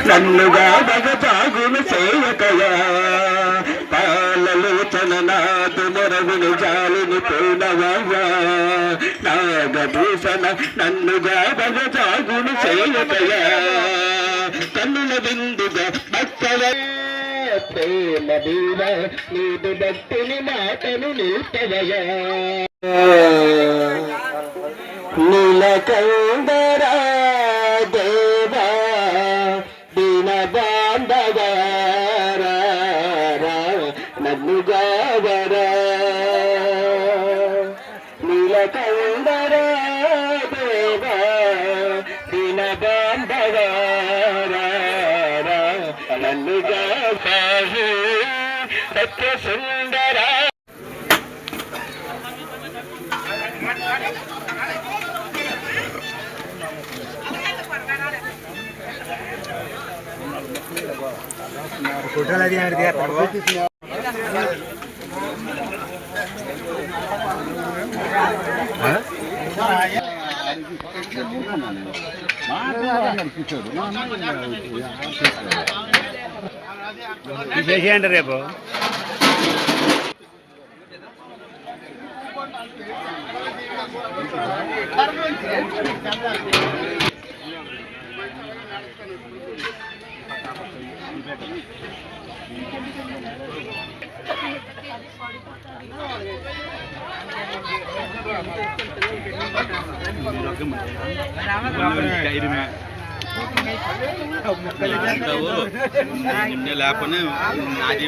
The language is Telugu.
నన్నుగా బగజాగును సేయకయా పాలలోచన నాదు మొరవిని జాలిని పోనవయ్యా నాగభూషణ నన్నుగా బగజాగును సేయకయా కన్నుల బిందుగా భక్తవే ప్రేమ వీర నీదు భక్తుని మాటను నిల్పవయా నీలకందరా దేవా దీన బాంధవారా నన్ను గావరా నీలకందరా దేవా దీన బాంధవారా నన్ను గావరా సత్య సుందరా फोटो लगी दिया చేసేయండి రేపు లేకపోతే నాది